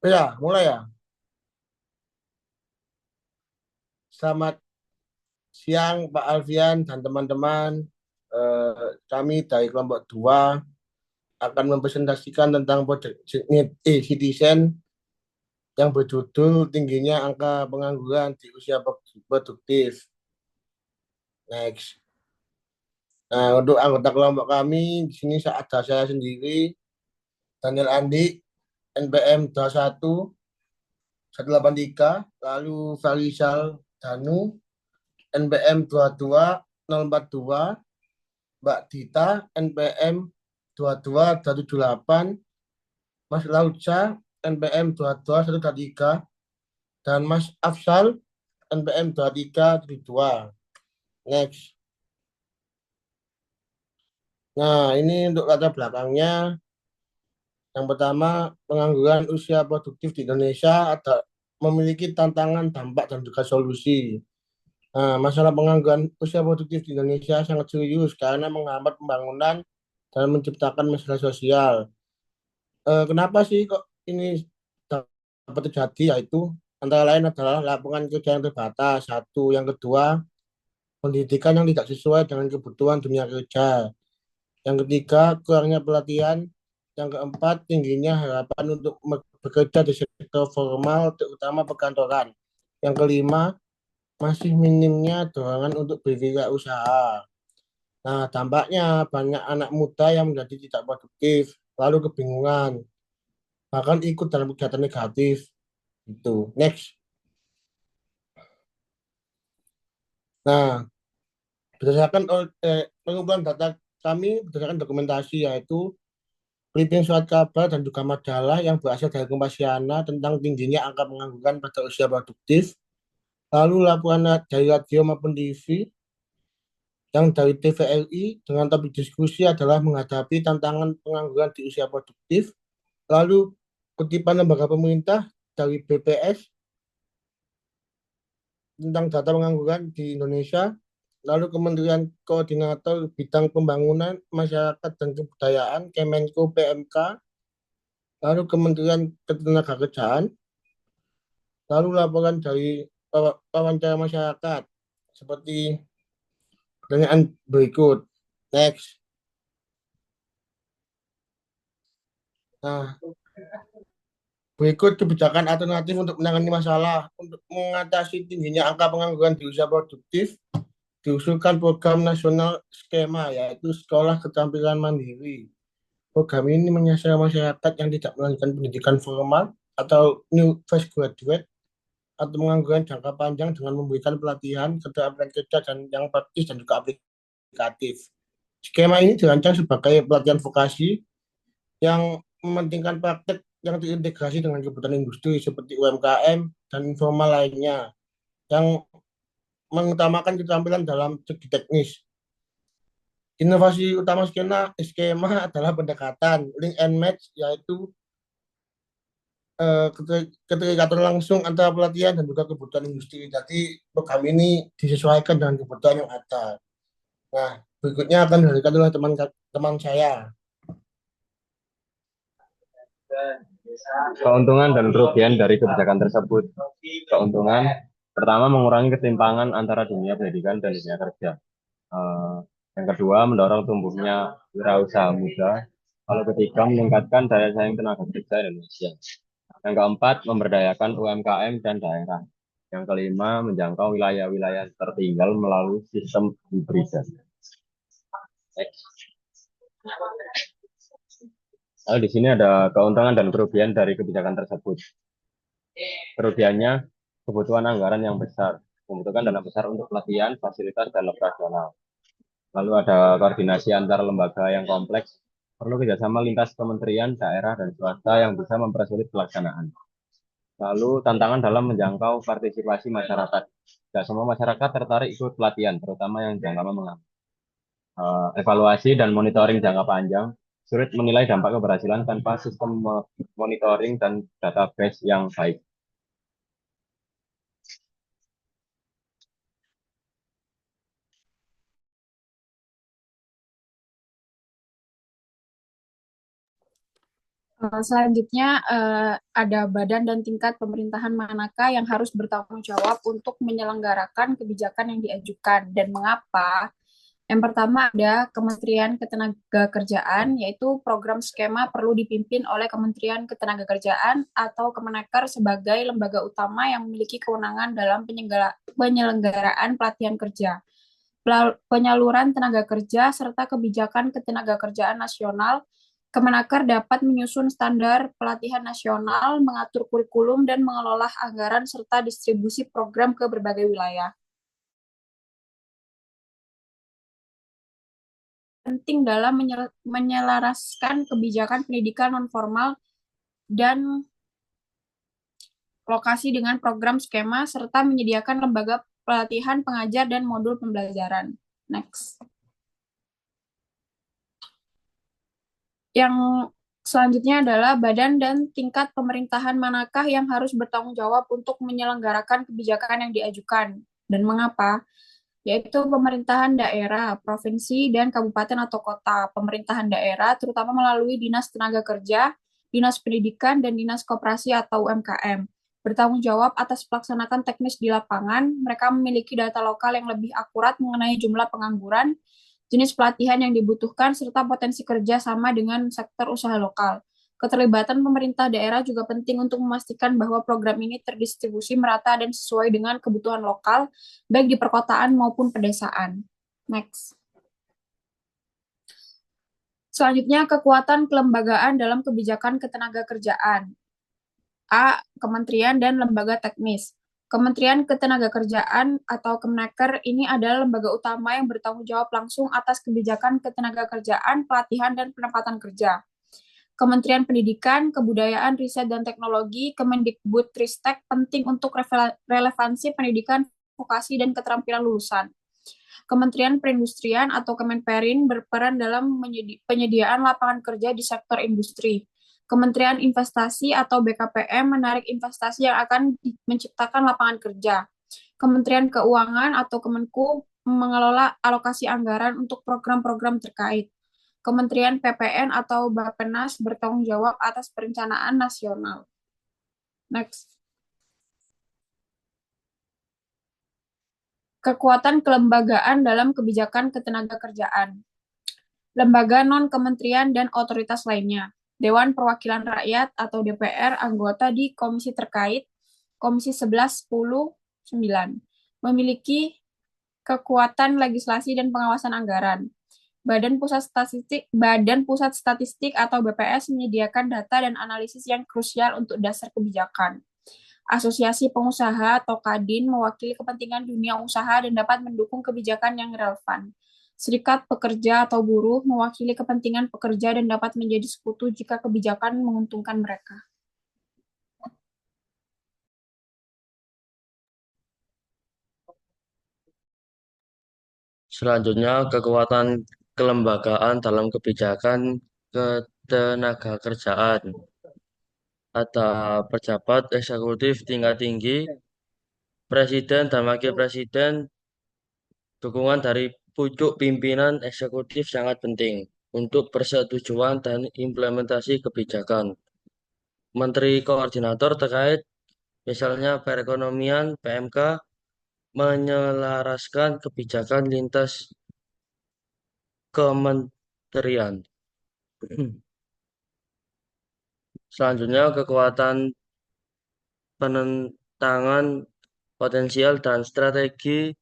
Ya, mulai ya. Selamat siang Pak Alfian dan teman-teman. Kami dari kelompok 2 akan mempresentasikan tentang proyek citizen yang berjudul tingginya angka pengangguran di usia produktif. Next. Nah, untuk anggota kelompok kami di sini ada saya sendiri, Daniel Andi, NPM 21183, lalu Farisal Danu, NPM 22042, Mbak Dita, NPM 22178, Mas Lauca, NPM 22133, dan Mas Afsal, NPM 2372. Next. Nah, ini untuk latar belakangnya. Yang pertama, pengangguran usia produktif di Indonesia ada memiliki tantangan, dampak, dan juga solusi. Nah, masalah pengangguran usia produktif di Indonesia sangat serius karena menghambat pembangunan dan menciptakan masalah sosial. Kenapa sih kok ini dapat terjadi? Yaitu antara lain adalah lapangan kerja yang terbatas, satu. Yang kedua, pendidikan yang tidak sesuai dengan kebutuhan dunia kerja. Yang ketiga, kurangnya pelatihan. Yang keempat, tingginya harapan untuk bekerja di sektor formal, terutama perkantoran. Yang kelima, masih minimnya dorongan untuk berwirausaha. Nah, dampaknya banyak anak muda yang menjadi tidak produktif, lalu kebingungan, bahkan ikut dalam kegiatan negatif. Itu. Next. Nah, berdasarkan pengumpulan data kami berdasarkan dokumentasi yaitu clipping surat kabar dan juga majalah yang berasal dari Kompasiana tentang tingginya angka pengangguran pada usia produktif, lalu laporan dari radio maupun TV yang dari TVRI dengan topik diskusi adalah menghadapi tantangan pengangguran di usia produktif, lalu kutipan lembaga pemerintah dari BPS tentang data pengangguran di Indonesia, lalu Kementerian Koordinator Bidang Pembangunan Masyarakat dan Kebudayaan Kemenko PMK, lalu Kementerian Ketenagakerjaan, lalu laporan dari wawancara masyarakat seperti pertanyaan berikut. Next. Nah, berikut kebijakan alternatif untuk menangani masalah. Untuk mengatasi tingginya angka pengangguran di usia produktif, diusulkan program nasional skema, yaitu Sekolah Keterampilan Mandiri. Program ini menyasar masyarakat yang tidak melanjutkan pendidikan formal atau new fresh graduate atau pengangguran jangka panjang dengan memberikan pelatihan, keterampilan kerja dan yang praktis dan juga aplikatif. Skema ini dirancang sebagai pelatihan vokasi yang mementingkan praktek yang terintegrasi dengan kebutuhan industri seperti UMKM dan informal lainnya, yang mengutamakan keterampilan dalam segi teknis. Inovasi utama skema adalah pendekatan link and match, yaitu keterikatan langsung antara pelatihan dan juga kebutuhan industri. Jadi program ini disesuaikan dengan kebutuhan yang ada. Nah, berikutnya akan diberikan oleh teman saya. Keuntungan dan kerugian dari kebijakan tersebut. Keuntungan pertama, mengurangi ketimpangan antara dunia pendidikan dan dunia kerja. Eh, yang kedua, mendorong tumbuhnya wirausaha muda. Kalau ketiga, meningkatkan daya saing tenaga kerja Indonesia. Yang keempat, memberdayakan UMKM dan daerah. Yang kelima, menjangkau wilayah-wilayah tertinggal melalui sistem hibrida. Lalu di sini ada keuntungan dan kerugian dari kebijakan tersebut. Kerugiannya, kebutuhan anggaran yang besar, membutuhkan dana besar untuk pelatihan, fasilitas, dan operasional. Lalu ada koordinasi antar lembaga yang kompleks, perlu kerjasama lintas kementerian, daerah, dan swasta yang bisa mempersulit pelaksanaan. Lalu tantangan dalam menjangkau partisipasi masyarakat. Tidak semua masyarakat tertarik ikut pelatihan, terutama yang jangka menengah. Evaluasi dan monitoring jangka panjang, sulit menilai dampak keberhasilan tanpa sistem monitoring dan database yang baik. Selanjutnya, ada badan dan tingkat pemerintahan manakah yang harus bertanggung jawab untuk menyelenggarakan kebijakan yang diajukan dan mengapa? Yang pertama ada Kementerian Ketenagakerjaan, yaitu program skema perlu dipimpin oleh Kementerian Ketenagakerjaan atau Kemenaker sebagai lembaga utama yang memiliki kewenangan dalam penyelenggaraan pelatihan kerja, penyaluran tenaga kerja, serta kebijakan ketenagakerjaan nasional. Kemenaker dapat menyusun standar pelatihan nasional, mengatur kurikulum, dan mengelola anggaran serta distribusi program ke berbagai wilayah. Penting dalam menyelaraskan kebijakan pendidikan nonformal dan lokasi dengan program skema, serta menyediakan lembaga pelatihan pengajar dan modul pembelajaran. Next. Yang selanjutnya adalah badan dan tingkat pemerintahan manakah yang harus bertanggung jawab untuk menyelenggarakan kebijakan yang diajukan dan mengapa? Yaitu pemerintahan daerah, provinsi, dan kabupaten atau kota. Pemerintahan daerah terutama melalui Dinas Tenaga Kerja, Dinas Pendidikan, dan Dinas Koperasi atau UMKM. Bertanggung jawab atas pelaksanaan teknis di lapangan, mereka memiliki data lokal yang lebih akurat mengenai jumlah pengangguran, jenis pelatihan yang dibutuhkan, serta potensi kerja sama dengan sektor usaha lokal. Keterlibatan pemerintah daerah juga penting untuk memastikan bahwa program ini terdistribusi merata dan sesuai dengan kebutuhan lokal, baik di perkotaan maupun pedesaan. Next. Selanjutnya, kekuatan kelembagaan dalam kebijakan ketenagakerjaan. A. Kementerian dan lembaga teknis. Kementerian Ketenagakerjaan atau Kemenaker ini adalah lembaga utama yang bertanggung jawab langsung atas kebijakan ketenagakerjaan, pelatihan, dan penempatan kerja. Kementerian Pendidikan, Kebudayaan, Riset, dan Teknologi, Kemendikbudristek penting untuk relevansi pendidikan, vokasi, dan keterampilan lulusan. Kementerian Perindustrian atau Kemenperin berperan dalam penyediaan lapangan kerja di sektor industri. Kementerian Investasi atau BKPM menarik investasi yang akan menciptakan lapangan kerja. Kementerian Keuangan atau Kemenku mengelola alokasi anggaran untuk program-program terkait. Kementerian PPN atau Bappenas bertanggung jawab atas perencanaan nasional. Next. Kekuatan kelembagaan dalam kebijakan ketenagakerjaan. Lembaga non-kementerian dan otoritas lainnya. Dewan Perwakilan Rakyat atau DPR anggota di komisi terkait, Komisi 11, 10, 9, memiliki kekuatan legislasi dan pengawasan anggaran. Badan Pusat Statistik atau BPS menyediakan data dan analisis yang krusial untuk dasar kebijakan. Asosiasi Pengusaha atau Kadin mewakili kepentingan dunia usaha dan dapat mendukung kebijakan yang relevan. Serikat pekerja atau buruh mewakili kepentingan pekerja dan dapat menjadi sekutu jika kebijakan menguntungkan mereka. Selanjutnya, kekuatan kelembagaan dalam kebijakan ketenagakerjaan. Ada pejabat eksekutif tingkat tinggi, presiden dan wakil presiden, dukungan dari pucuk pimpinan eksekutif sangat penting untuk persetujuan dan implementasi kebijakan. Menteri koordinator terkait, misalnya perekonomian, PMK, menyelaraskan kebijakan lintas kementerian. Selanjutnya, kekuatan penentangan potensial dan strategi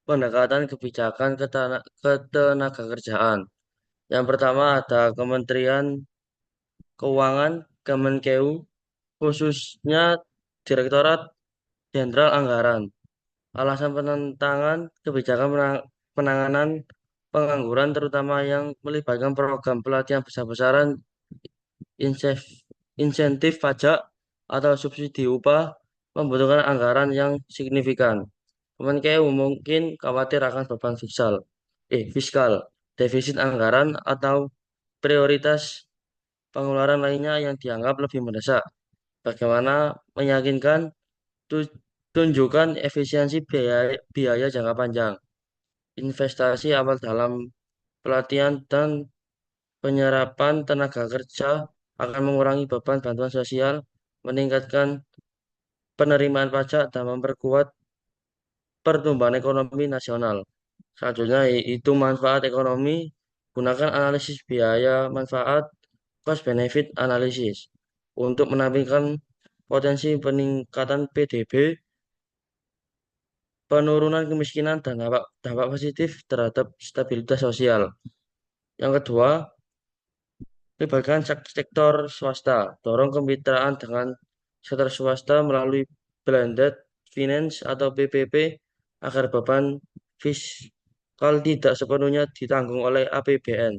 pendekatan kebijakan ketenagakerjaan. Yang pertama ada Kementerian Keuangan, Kemenkeu, khususnya Direktorat Jenderal Anggaran. Alasan penentangan kebijakan penanganan pengangguran terutama yang melibatkan program pelatihan besar-besaran, insentif pajak atau subsidi upah membutuhkan anggaran yang signifikan. Kemenkeu mungkin khawatir akan beban fiskal, defisit anggaran atau prioritas pengeluaran lainnya yang dianggap lebih mendesak. Bagaimana meyakinkan tunjukkan efisiensi biaya jangka panjang, investasi awal dalam pelatihan dan penyerapan tenaga kerja akan mengurangi beban bantuan sosial, meningkatkan penerimaan pajak, dan memperkuat pertumbuhan ekonomi nasional. Selanjutnya itu manfaat ekonomi, gunakan analisis biaya manfaat cost benefit analysis untuk menampilkan potensi peningkatan PDB, penurunan kemiskinan, dan dampak positif terhadap stabilitas sosial. Yang kedua, libatkan sektor swasta, dorong kemitraan dengan sektor swasta melalui blended finance atau PPP agar beban fiskal tidak sepenuhnya ditanggung oleh APBN.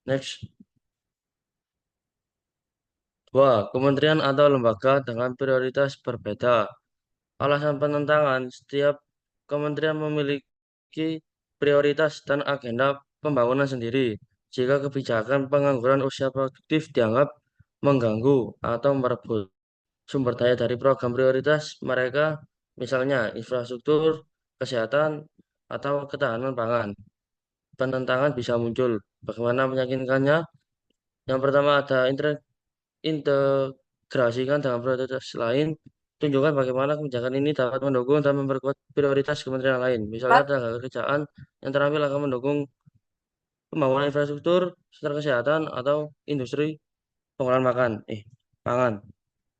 Next. Dua, kementerian atau lembaga dengan prioritas berbeda. Alasan penentangan, setiap kementerian memiliki prioritas dan agenda pembangunan sendiri. Jika kebijakan pengangguran usia produktif dianggap mengganggu atau merebut sumber daya dari program prioritas mereka, misalnya infrastruktur, kesehatan, atau ketahanan pangan, penentangan bisa muncul. Bagaimana meyakinkannya? Yang pertama ada integrasikan dengan prioritas lain. Tunjukkan bagaimana kebijakan ini dapat mendukung dan memperkuat prioritas kementerian lain. Misalnya tenaga kerjaan yang terampil akan mendukung pembangunan infrastruktur, sektor kesehatan, atau industri pengolahan pangan.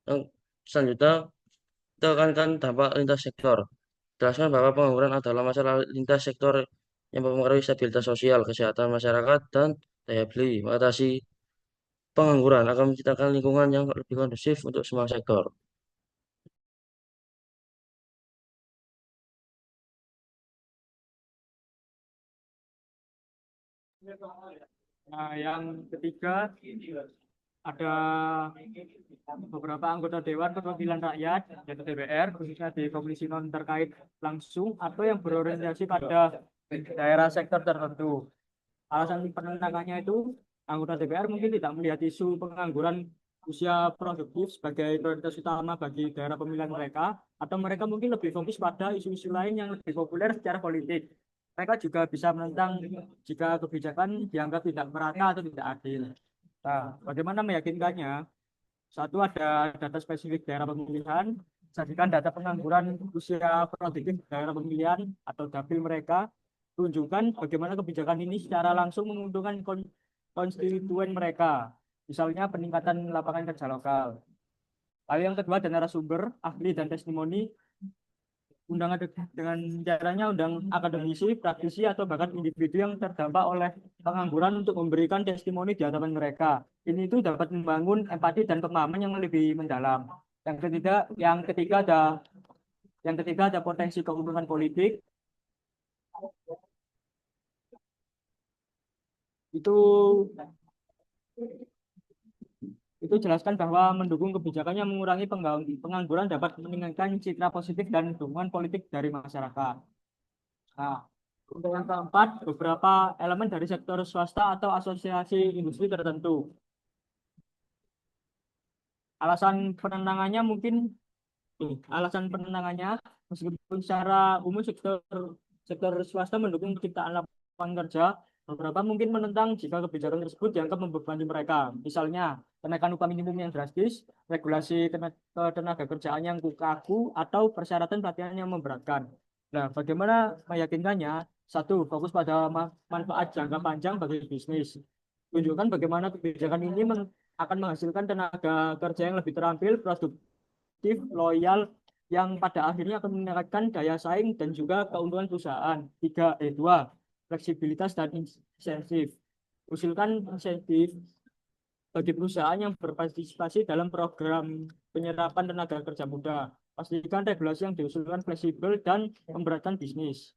Yang selanjutnya, tekankan dampak lintas sektor. Jelaskan bahwa pengangguran adalah masalah lintas sektor yang mempengaruhi stabilitas sosial, kesehatan masyarakat, dan daya beli. Mengatasi pengangguran akan menciptakan lingkungan yang lebih kondusif untuk semua sektor. Nah, yang ketiga ada beberapa anggota Dewan Perwakilan Rakyat yaitu DPR khususnya di komisi non terkait langsung atau yang berorientasi pada daerah sektor tertentu. Alasan penentangannya itu anggota DPR mungkin tidak melihat isu pengangguran usia produktif sebagai prioritas utama bagi daerah pemilihan mereka, atau mereka mungkin lebih fokus pada isu-isu lain yang lebih populer secara politik. Mereka juga bisa menentang jika kebijakan dianggap tidak merata atau tidak adil. Nah, bagaimana meyakinkannya? Satu, ada data spesifik daerah pemilihan, sajikan data pengangguran usia produktif daerah pemilihan atau dapil mereka, tunjukkan bagaimana kebijakan ini secara langsung menguntungkan konstituen mereka, misalnya peningkatan lapangan kerja lokal. Lalu yang kedua, ada narasumber, ahli, dan testimoni. Undangan dengan caranya undang akademisi, praktisi, atau bahkan individu yang terdampak oleh pengangguran untuk memberikan testimoni di hadapan mereka. Ini itu dapat membangun empati dan pemahaman yang lebih mendalam. Yang ketiga ada potensi keuntungan politik. Itu jelaskan bahwa mendukung kebijakan yang mengurangi pengangguran dapat meningkatkan citra positif dan dukungan politik dari masyarakat. Nah, untuk yang keempat, beberapa elemen dari sektor swasta atau asosiasi industri tertentu. Alasan penentangannya meskipun secara umum sektor swasta mendukung penciptaan lapangan kerja, beberapa mungkin menentang jika kebijakan tersebut dianggap membebani mereka. Misalnya, kenaikan upah minimum yang drastis, regulasi tenaga kerjaan yang kaku, atau persyaratan pelatihan yang memberatkan. Nah, bagaimana meyakinkannya? Satu, fokus pada manfaat jangka panjang bagi bisnis. Tunjukkan bagaimana kebijakan ini akan menghasilkan tenaga kerja yang lebih terampil, produktif, loyal, yang pada akhirnya akan meningkatkan daya saing dan juga keuntungan perusahaan. Dua, fleksibilitas dan insentif. Usulkan insentif bagi perusahaan yang berpartisipasi dalam program penyerapan tenaga kerja muda. Pastikan regulasi yang diusulkan fleksibel dan memberatkan bisnis.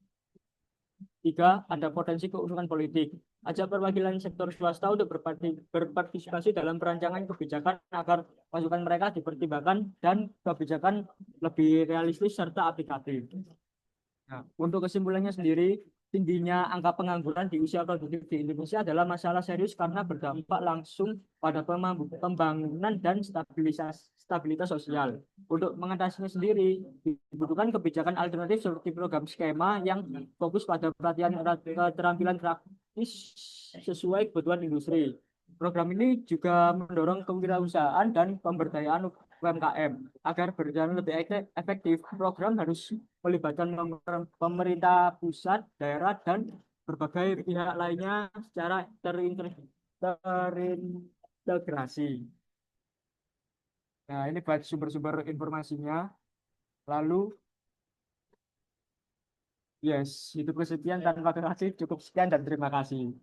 Tiga, ada potensi keuntungan politik. Ajak perwakilan sektor swasta untuk berpartisipasi dalam perancangan kebijakan agar masukan mereka dipertimbangkan dan kebijakan lebih realistis serta aplikatif. Nah, untuk kesimpulannya sendiri, tingginya angka pengangguran di usia produktif di Indonesia adalah masalah serius karena berdampak langsung pada pembangunan dan stabilitas sosial. Untuk mengatasinya sendiri, dibutuhkan kebijakan alternatif seperti program skema yang fokus pada pelatihan keterampilan praktis sesuai kebutuhan industri. Program ini juga mendorong kewirausahaan dan pemberdayaan UMKM. Agar berjalan lebih efektif, program harus melibatkan pemerintah pusat, daerah, dan berbagai pihak lainnya secara terintegrasi. Nah, ini buat sumber-sumber informasinya. Lalu, yes, itu kesekian tanpa kasih, cukup sekian dan terima kasih.